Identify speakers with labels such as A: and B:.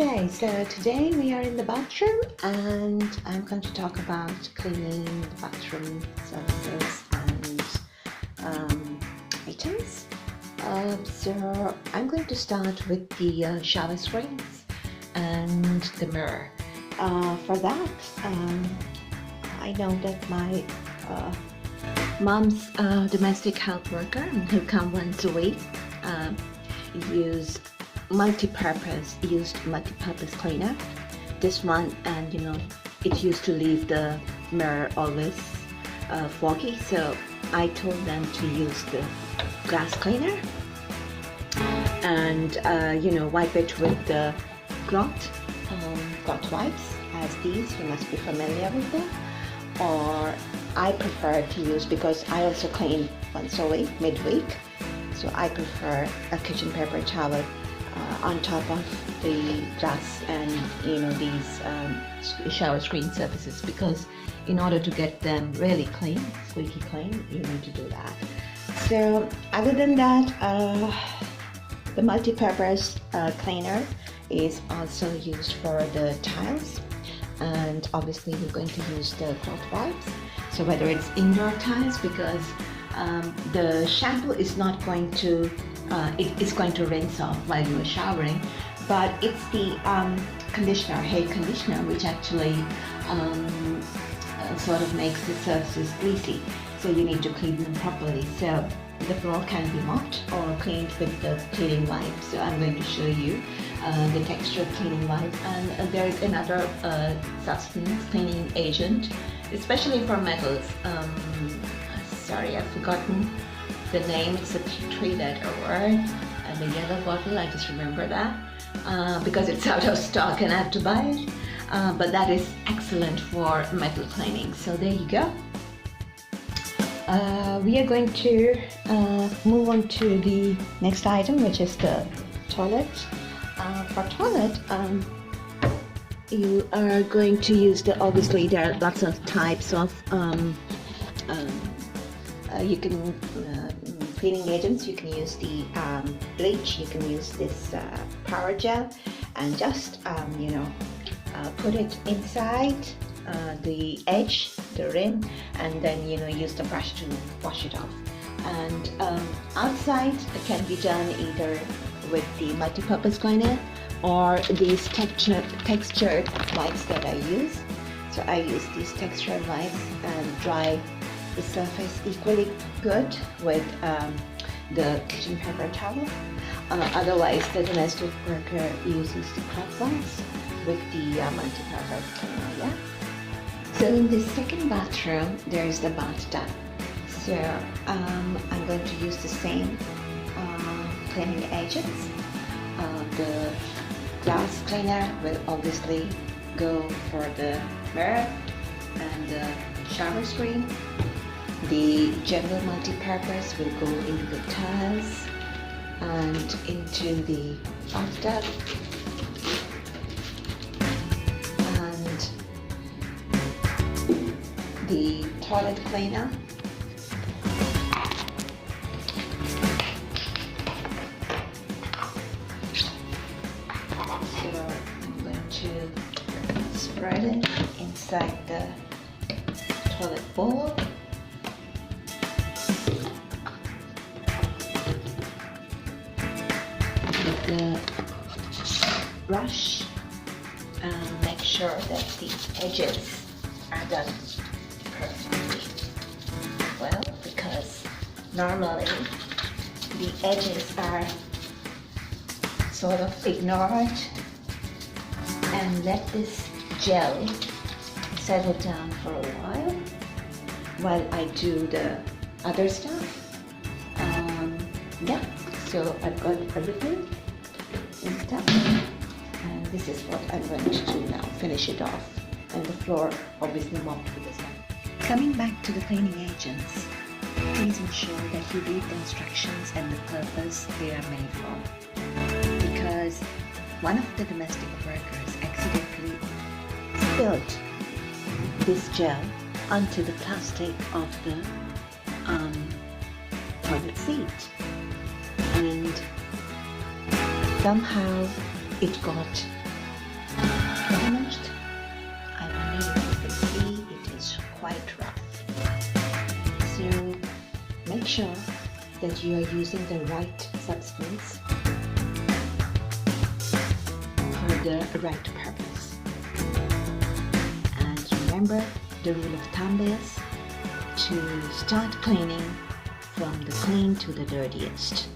A: Namaste. So today we are in the bathroom and I'm going to talk about cleaning the bathroom surfaces and items. So I'm going to start with the shower screens and the mirror. For that, I know that my mom's domestic help worker who come once a week used multi-purpose cleaner. This one, and it used to leave the mirror always foggy, so I told them to use the glass cleaner and wipe it with the cloth wipes, as these, you must be familiar with them. Or I prefer to use, because I also clean once a week, midweek, so I prefer a kitchen paper towel on top of the glass and these shower screen surfaces, because in order to get them really clean, squeaky clean, you need to do that. So other than that, the multi-purpose cleaner is also used for the tiles, and obviously we're going to use the cloth wipes. So whether it's indoor tiles, because the shampoo is not going to it's going to rinse off while you are showering, but it's the hair conditioner, which actually sort of makes the surfaces greasy, so you need to clean them properly. So the floor can be mopped or cleaned with the cleaning wipe. So I'm going to show you the texture cleaning wipe, and there is another substance, cleaning agent, especially for metals. Sorry, I've forgotten the name. It's a three-letter word, and the yellow bottle, I just remember that because it's out of stock and I have to buy it, but that is excellent for metal cleaning. So there you go. We are going to move on to the next item, which is the toilet. For toilet, you are going to use obviously there are lots of types of you can cleaning agents. You can use the bleach, you can use this power gel, and just put it inside the edge, the rim, and then use the brush to wash it off. And outside it can be done either with the multi-purpose cleaner or these textured wipes that I use. So I use these textured wipes and dry the surface equally good with the kitchen paper towel. Otherwise, the domestic worker uses the cloth wipes with the multi-purpose cleaner. Yeah. So in the second bathroom, there is the bathtub. So I'm going to use the same cleaning agents. The glass cleaner will obviously go for the mirror and the shower screen. The general multi-purpose will go into the tiles and into the bathtub, and the toilet cleaner so I'm going to spread it inside the toilet bowl. The brush and make sure that the edges are done perfectly well, because normally the edges are sort of ignored, and let this gel settle down for a while I do the other stuff. Yeah, so I've got everything in stuff, and this is what I'm going to do now, finish it off, and the floor obviously mopped with this one. Coming back to the cleaning agents, please ensure that you read the instructions and the purpose they are made for, because one of the domestic workers accidentally spilled this gel onto the plastic of the toilet seat, and somehow it got make sure that you are using the right substance for the right purpose. And remember, the rule of thumb is to start cleaning from the clean to the dirtiest.